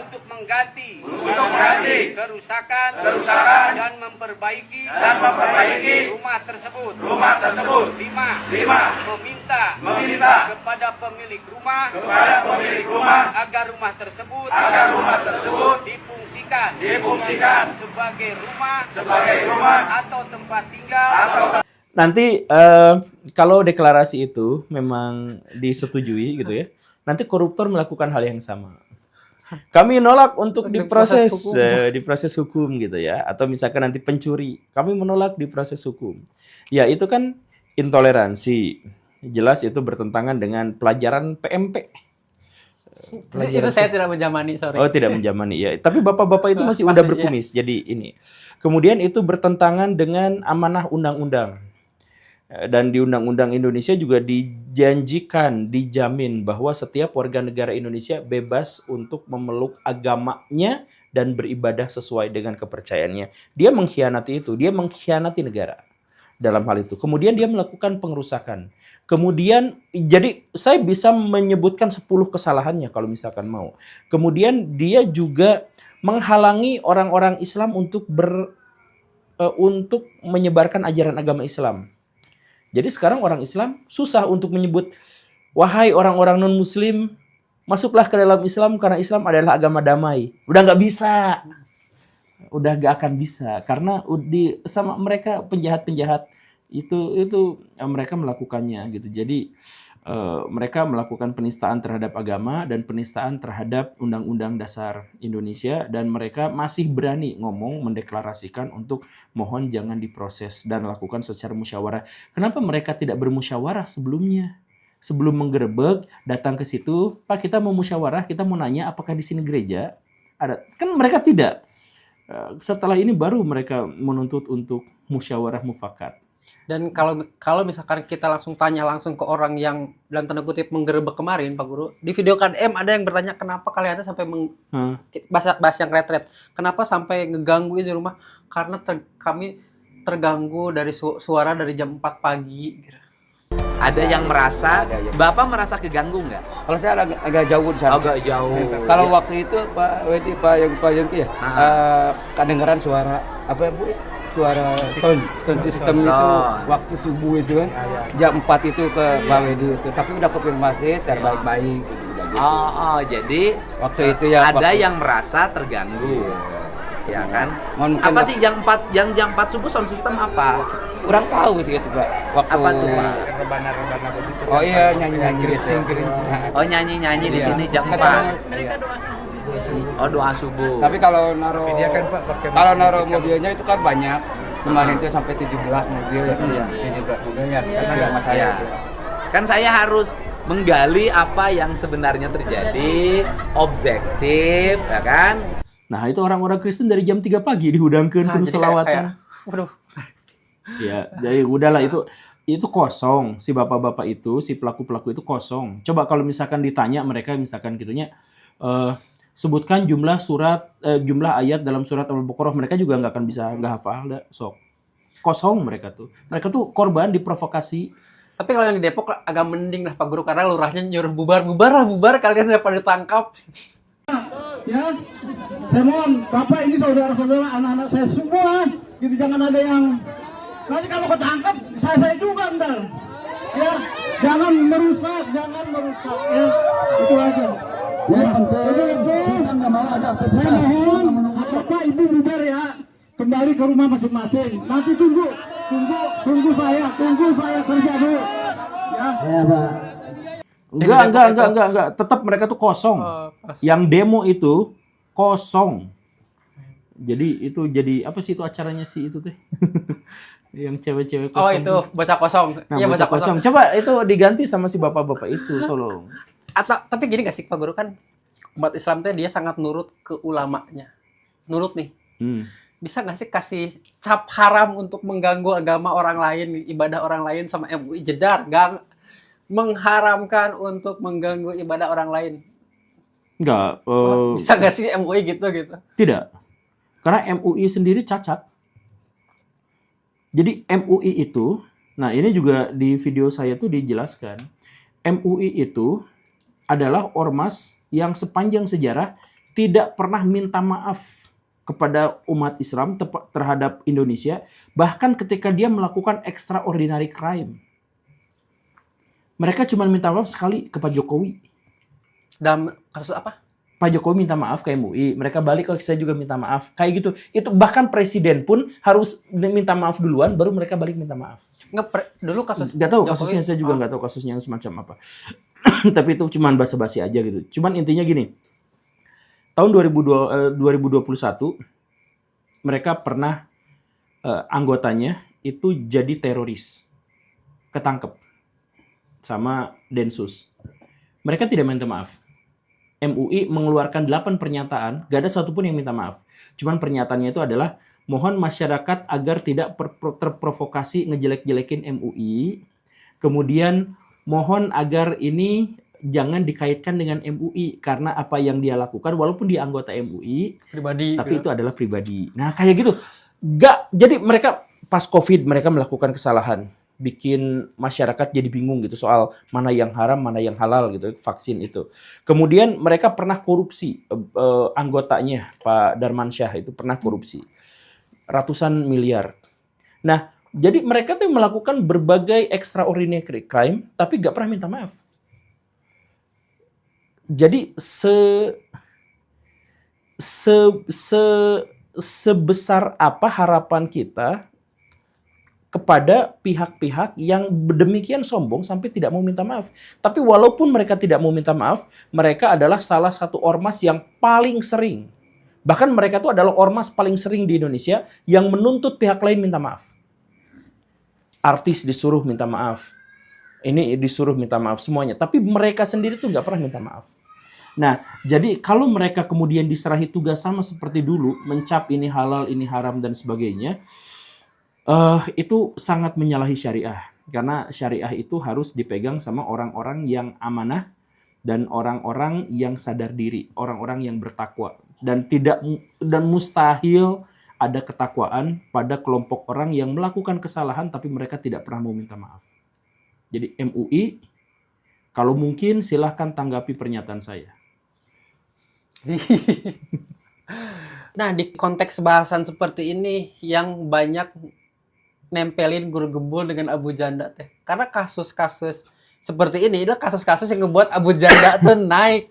untuk mengganti kerusakan dan memperbaiki rumah tersebut. 5. Meminta kepada pemilik rumah agar rumah tersebut difungsikan sebagai rumah atau tempat tinggal. Nanti kalau deklarasi itu memang disetujui gitu ya, nanti koruptor melakukan hal yang sama. Kami nolak untuk diproses hukum gitu ya, atau misalkan nanti pencuri, kami menolak diproses hukum. Ya itu kan intoleransi, jelas itu bertentangan dengan pelajaran PMP. Itu saya tidak menjamani, sorry. Oh tidak menjamani ya, tapi bapak-bapak itu masih udah berkumis, jadi ini. Kemudian itu bertentangan dengan amanah undang-undang. Dan di Undang-Undang Indonesia juga dijamin bahwa setiap warga negara Indonesia bebas untuk memeluk agamanya dan beribadah sesuai dengan kepercayaannya. Dia mengkhianati itu, dia mengkhianati negara dalam hal itu. Kemudian dia melakukan pengerusakan. Kemudian, jadi saya bisa menyebutkan 10 kesalahannya kalau misalkan mau. Kemudian dia juga menghalangi orang-orang Islam untuk menyebarkan ajaran agama Islam. Jadi sekarang orang Islam susah untuk menyebut, wahai orang-orang non-Muslim, masuklah ke dalam Islam karena Islam adalah agama damai. Udah nggak bisa, udah nggak akan bisa karena sama mereka penjahat-penjahat itu mereka melakukannya gitu. Jadi mereka melakukan penistaan terhadap agama dan penistaan terhadap Undang-Undang Dasar Indonesia, dan mereka masih berani ngomong mendeklarasikan untuk mohon jangan diproses dan lakukan secara musyawarah. Kenapa mereka tidak bermusyawarah sebelumnya? Sebelum menggerebek, datang ke situ, Pak kita mau musyawarah, kita mau nanya apakah di sini gereja? Ada. Kan mereka tidak. Setelah ini baru mereka menuntut untuk musyawarah mufakat. Dan kalau misalkan kita langsung tanya langsung ke orang yang dalam tanda kutip menggerebek kemarin, Pak Guru, di video KDM ada yang bertanya kenapa kalian sampai bahas yang retret, kenapa sampai ngeganggu di rumah? Karena kami terganggu dari suara dari jam 4 pagi. Ada yang merasa, Bapak merasa keganggu nggak? Kalau saya agak jauh di sana. Agak jauh. Kalau Ya. waktu itu Pak Wedi, Pak Yongki ya, kedengaran suara apa ya Bu? Suara sound system itu waktu subuh itu kan, jam 4 itu ke Pak Wedi itu. Tapi udah konfirmasi secara baik-baik. Udah gitu. Jadi Waktu itu ya. ada yang merasa terganggu. Ya kan? Mungkin Apa sih jam 4 subuh sound system apa? kurang tahu sih itu Pak. Waktu Apa tuh Pak? Oh iya nyanyi-nyanyi gitu. Oh nyanyi-nyanyi di sini jam 4. Oh doa subuh. Tapi kalau naruh mobilnya itu kan banyak. Kemarin itu sampai 17 mobil ya. 17 mobil ya. Karena nggak masalah. Ya. Kan saya harus menggali apa yang sebenarnya terjadi, objektif, ya kan? Nah itu orang-orang Kristen dari jam 3 pagi dihudangkan kudu selawatan. Waduh. Ya, jadi udahlah itu kosong, si bapak-bapak itu, si pelaku-pelaku itu kosong. Coba kalau misalkan ditanya mereka misalkan gitunya, sebutkan jumlah ayat dalam surat Al-Baqarah, mereka juga nggak akan bisa, nggak hafal, sok. Kosong mereka tuh korban diprovokasi. Tapi kalau yang di Depok agak mending lah Pak Guru, karena lurahnya nyuruh bubar kalian daripada ditangkap. Ya, saya mohon Bapak ini saudara-saudara anak-anak saya semua, gitu jangan ada yang nanti kalau ketangkap saya juga ntar. Ya, jangan merusak ya. Itu aja. Yang penting kita nggak mau ada aktivitas. Saya mohon Bapak Ibu bubar ya, kembali ke rumah masing-masing. Nanti tunggu saya kerja dulu. Ya, Pak. Enggak. Tetap mereka tuh kosong. Yang demo itu kosong. Jadi itu jadi apa sih itu acaranya sih itu teh? Yang cewek-cewek kosong. Oh itu bocah kosong. Nah, Iya bocah kosong. Coba itu diganti sama si bapak-bapak itu, tolong. Tapi gini gak sih Pak Guru, kan umat Islam teh dia sangat nurut ke ulamanya. Nurut nih. Bisa nggak sih kasih cap haram untuk mengganggu agama orang lain, ibadah orang lain sama MUI jedar, nggak mengharamkan untuk mengganggu ibadah orang lain? Enggak. Bisa nggak sih MUI gitu? Tidak. Karena MUI sendiri cacat. Jadi MUI itu, nah ini juga di video saya tuh dijelaskan, MUI itu adalah ormas yang sepanjang sejarah tidak pernah minta maaf kepada umat Islam terhadap Indonesia, bahkan ketika dia melakukan extraordinary crime. Mereka cuma minta maaf sekali ke Pak Jokowi. Dalam kasus apa? Pak Jokowi minta maaf ke MUI, mereka balik ke saya juga minta maaf. Kayak gitu. Itu bahkan presiden pun harus minta maaf duluan, baru mereka balik minta maaf. Dulu kasus Nggak tahu Jokowi, kasusnya, saya juga nggak tahu kasusnya yang semacam apa. Tapi itu cuma basa-basi aja gitu. Cuman intinya gini, tahun 2021 mereka pernah anggotanya itu jadi teroris, ketangkep sama Densus. Mereka tidak minta maaf. MUI mengeluarkan 8 pernyataan, gak ada satupun yang minta maaf. Cuman pernyataannya itu adalah mohon masyarakat agar tidak terprovokasi ngejelek-jelekin MUI. Kemudian mohon agar ini jangan dikaitkan dengan MUI karena apa yang dia lakukan walaupun dia anggota MUI pribadi tapi gitu. itu adalah pribadi. Nah, kayak gitu. Jadi mereka pas Covid mereka melakukan kesalahan, bikin masyarakat jadi bingung gitu soal mana yang haram, mana yang halal gitu, vaksin itu. Kemudian mereka pernah korupsi, anggotanya Pak Darmansyah itu pernah korupsi ratusan miliar. Nah, jadi mereka tuh melakukan berbagai extraordinary crime tapi gak pernah minta maaf. Jadi sebesar apa harapan kita kepada pihak-pihak yang demikian sombong sampai tidak mau minta maaf. Tapi walaupun mereka tidak mau minta maaf, mereka adalah salah satu ormas yang paling sering. Bahkan mereka itu adalah ormas paling sering di Indonesia yang menuntut pihak lain minta maaf. Artis disuruh minta maaf. Ini disuruh minta maaf semuanya. Tapi mereka sendiri tuh nggak pernah minta maaf. Nah, jadi kalau mereka kemudian diserahi tugas sama seperti dulu, mencap ini halal, ini haram, dan sebagainya, itu sangat menyalahi syariah. Karena syariah itu harus dipegang sama orang-orang yang amanah dan orang-orang yang sadar diri, orang-orang yang bertakwa. Dan mustahil ada ketakwaan pada kelompok orang yang melakukan kesalahan tapi mereka tidak pernah mau minta maaf. Jadi MUI, kalau mungkin silahkan tanggapi pernyataan saya. Nah, di konteks bahasan seperti ini yang banyak nempelin Guru Gembul dengan Abu Janda teh. Karena kasus-kasus seperti ini adalah kasus-kasus yang ngebuat Abu Janda tuh naik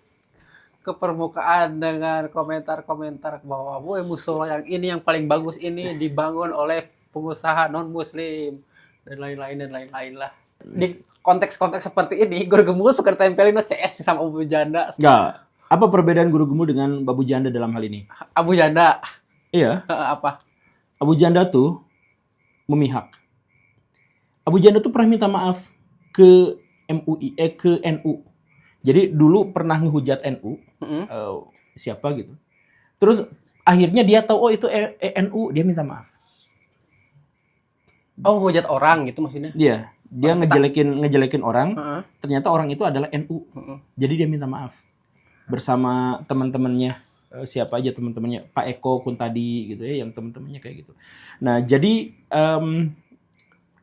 ke permukaan dengan komentar-komentar bahwa musola yang ini yang paling bagus ini dibangun oleh pengusaha non-muslim dan lain-lain lah. Di konteks-konteks seperti ini, Guru Gembul suka tempelin CS sama Abu Janda. Enggak. Apa perbedaan Guru Gembul dengan Abu Janda dalam hal ini? Abu Janda. Iya. Apa? Abu Janda tuh memihak. Abu Janda tuh pernah minta maaf ke MUI, ke NU. Jadi dulu pernah ngehujat NU, siapa gitu. Terus akhirnya dia tahu itu NU, dia minta maaf. Oh, hujat orang gitu maksudnya? Iya. Dia ngejelekin orang, ternyata orang itu adalah NU. Jadi dia minta maaf bersama teman-temannya, siapa aja teman-temannya, Pak Eko Kuntadi gitu ya, yang teman-temannya kayak gitu. Nah, jadi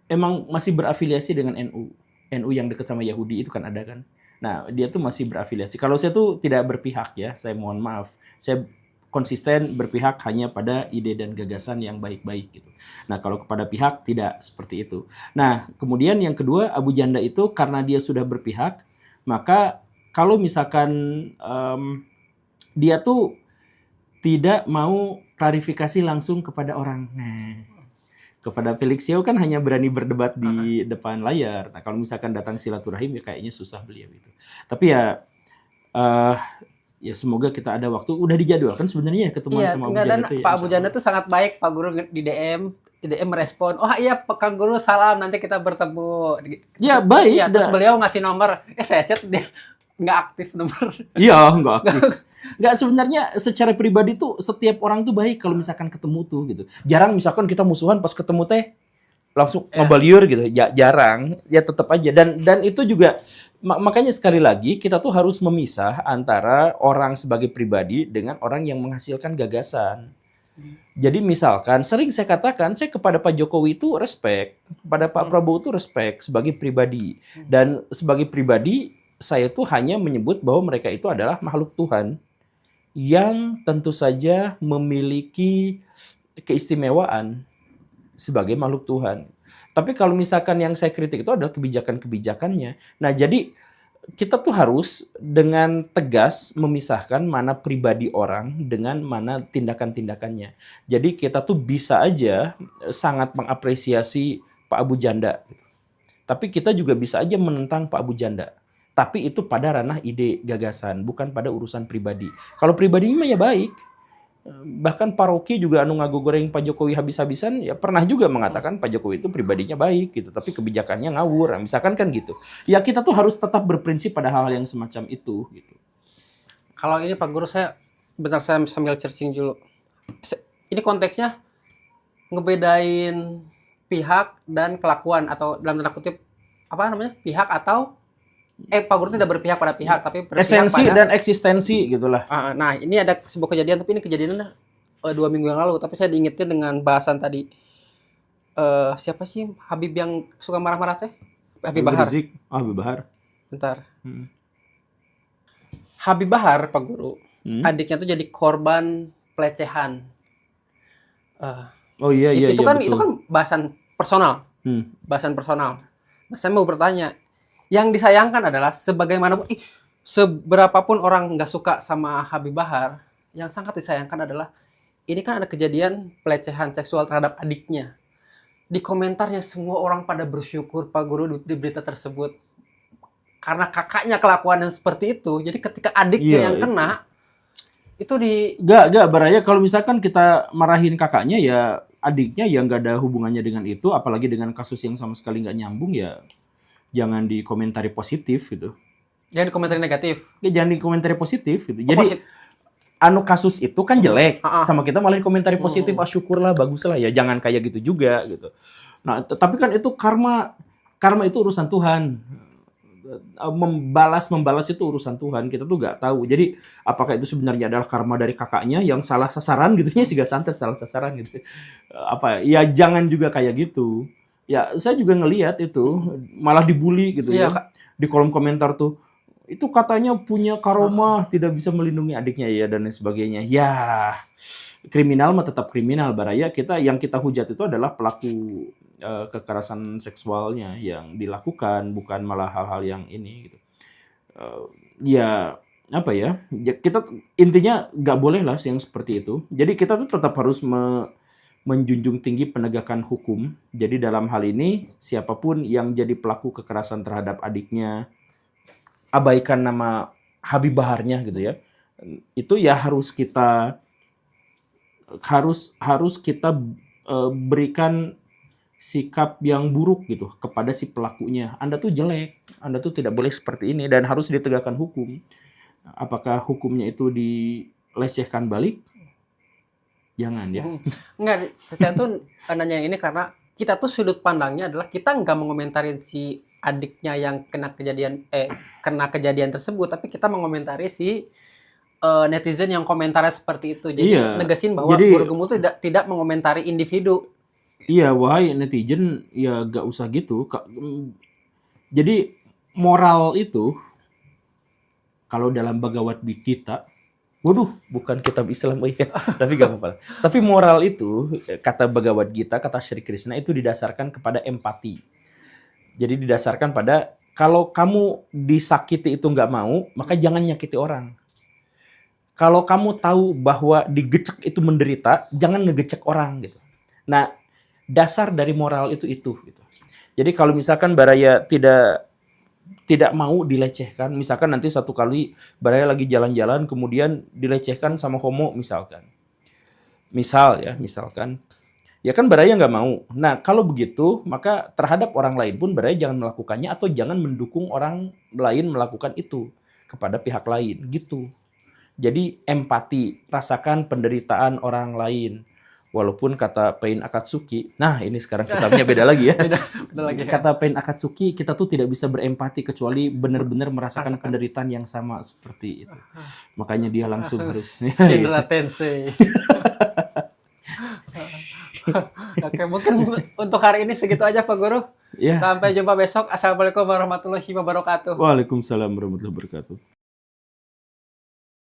emang masih berafiliasi dengan NU yang dekat sama Yahudi itu kan ada kan. Nah, dia tuh masih berafiliasi. Kalau saya tuh tidak berpihak ya, saya mohon maaf. Saya konsisten berpihak hanya pada ide dan gagasan yang baik-baik gitu. Nah, kalau kepada pihak tidak seperti itu. Nah, kemudian yang kedua, Abu Janda itu karena dia sudah berpihak, maka kalau misalkan dia tuh tidak mau klarifikasi langsung kepada orang. Nah, kepada Felix Yeo kan hanya berani berdebat di depan layar. Nah, kalau misalkan datang silaturahim ya kayaknya susah beliau itu. Tapi ya ya semoga kita ada waktu. Udah dijadwalkan sebenarnya ketemuan sama Abu Janda itu ya. Pak Abu Janda tuh sangat baik, Pak Guru di DM merespon, oh iya Kang Guru salam, nanti kita bertemu. Ya baik. Iya, terus beliau ngasih nomor, saya chat dia nggak aktif nomor. Iya nggak aktif. Nggak, sebenarnya secara pribadi tuh setiap orang tuh baik kalau misalkan ketemu tuh gitu. Jarang misalkan kita musuhan pas ketemu teh langsung ngobaliur gitu. Jarang, ya tetap aja. Dan itu juga makanya sekali lagi kita tuh harus memisah antara orang sebagai pribadi dengan orang yang menghasilkan gagasan. Jadi misalkan sering saya katakan saya kepada Pak Jokowi itu respect, kepada Pak Prabowo itu respect sebagai pribadi. Dan sebagai pribadi saya tuh hanya menyebut bahwa mereka itu adalah makhluk Tuhan yang tentu saja memiliki keistimewaan sebagai makhluk Tuhan. Tapi kalau misalkan yang saya kritik itu adalah kebijakan-kebijakannya. Nah, jadi kita tuh harus dengan tegas memisahkan mana pribadi orang dengan mana tindakan-tindakannya. Jadi kita tuh bisa aja sangat mengapresiasi Pak Abu Janda. Tapi kita juga bisa aja menentang Pak Abu Janda. Tapi itu pada ranah ide gagasan, bukan pada urusan pribadi. Kalau pribadinya mah ya baik. Bahkan Pak Rocky juga anu ngagogoreng Pak Jokowi habis-habisan, ya pernah juga mengatakan Pak Jokowi itu pribadinya baik gitu, tapi kebijakannya ngawur. Nah, misalkan kan gitu. Ya kita tuh harus tetap berprinsip pada hal-hal yang semacam itu gitu. Kalau ini Pak Guru, saya bentar, saya sambil searching dulu. Ini konteksnya ngebedain pihak dan kelakuan, atau dalam tanda kutip apa namanya, pihak atau Pak Guru tidak berpihak pada pihak, tapi berpihak Esensi pada, dan eksistensi gitulah. nah ini ada sebuah kejadian, tapi ini kejadiannya 2 minggu yang lalu, tapi saya diingetin dengan bahasan tadi. Siapa sih Habib yang suka marah-marah teh? Habib Bahar. Rizik. Habib Bahar. Bentar. Habib Bahar, Pak Guru, adiknya tuh jadi korban pelecehan. Oh iya iya itu iya, kan betul. itu kan bahasan personal. Bahasan personal. Nah, saya mau bertanya, yang disayangkan adalah sebagaimanapun, seberapapun orang nggak suka sama Habib Bahar, yang sangat disayangkan adalah ini kan ada kejadian pelecehan seksual terhadap adiknya. Di komentarnya semua orang pada bersyukur Pak Guru di berita tersebut. Karena kakaknya kelakuan yang seperti itu, jadi ketika adiknya yang kena, itu di... Gak, Baraya, kalau misalkan kita marahin kakaknya, ya adiknya yang gak ada hubungannya dengan itu, apalagi dengan kasus yang sama sekali gak nyambung, ya jangan dikomentari positif gitu. Jangan dikomentari negatif. Ya, jangan dikomentari positif gitu. Jadi anu kasus itu kan jelek, sama kita malah dikomentari positif, syukurlah, baguslah, ya jangan kayak gitu juga gitu. Nah, tapi kan itu karma itu urusan Tuhan. Membalas itu urusan Tuhan, kita tuh nggak tahu. Jadi apakah itu sebenarnya adalah karma dari kakaknya yang salah sasaran gitu ya, sih gak santet salah sasaran gitu. Apa ya, jangan juga kayak gitu. Ya saya juga ngelihat itu malah dibully gitu ya di kolom komentar tuh. Itu katanya punya karomah, tidak bisa melindungi adiknya ya dan lain sebagainya. Ya, kriminal mah tetap kriminal, Baraya. Yang kita hujat itu adalah pelaku kekerasan seksualnya yang dilakukan, bukan malah hal-hal yang ini gitu. Ya apa ya? Kita intinya nggak boleh lah yang seperti itu. Jadi kita tuh tetap harus menjunjung tinggi penegakan hukum. Jadi dalam hal ini siapapun yang jadi pelaku kekerasan terhadap adiknya, abaikan nama Habib Baharnya gitu ya, itu ya harus kita berikan sikap yang buruk gitu kepada si pelakunya. Anda tuh jelek, Anda tuh tidak boleh seperti ini dan harus ditegakkan hukum. Apakah hukumnya itu dilecehkan balik? Jangan ya. Enggak, saya tuh nanya ini karena kita tuh sudut pandangnya adalah kita nggak mengomentari si adiknya yang kena kejadian tersebut, tapi kita mengomentari si netizen yang komentarnya seperti itu. Jadi negesin bahwa Guru Gembul tidak mengomentari individu. Iya, wahai netizen, ya gak usah gitu. Jadi moral itu kalau dalam Bhagavad Gita, waduh, bukan kitab Islam ya, tapi gak apa-apa. Tapi moral itu, kata Bhagavad Gita, kata Sri Krishna, itu didasarkan kepada empati. Jadi didasarkan pada, kalau kamu disakiti itu gak mau, maka jangan nyakiti orang. Kalau kamu tahu bahwa digecek itu menderita, jangan ngegecek orang gitu. Nah, dasar dari moral itu gitu. Jadi kalau misalkan Baraya tidak mau dilecehkan, misalkan nanti satu kali Baraya lagi jalan-jalan kemudian dilecehkan sama homo misalkan. Misalkan. Ya kan Baraya nggak mau. Nah kalau begitu maka terhadap orang lain pun Baraya jangan melakukannya atau jangan mendukung orang lain melakukan itu kepada pihak lain gitu. Jadi empati, rasakan penderitaan orang lain. Walaupun kata Pain Akatsuki, nah ini sekarang kitabnya beda lagi ya. beda lagi. Kata Pain Akatsuki, kita tuh tidak bisa berempati kecuali benar-benar merasakan penderitaan yang sama seperti itu. Makanya dia langsung harus. Shinra Tensei. Oke, mungkin untuk hari ini segitu aja Pak Guru. Sampai jumpa besok. Assalamualaikum warahmatullahi wabarakatuh. Waalaikumsalam warahmatullahi wabarakatuh.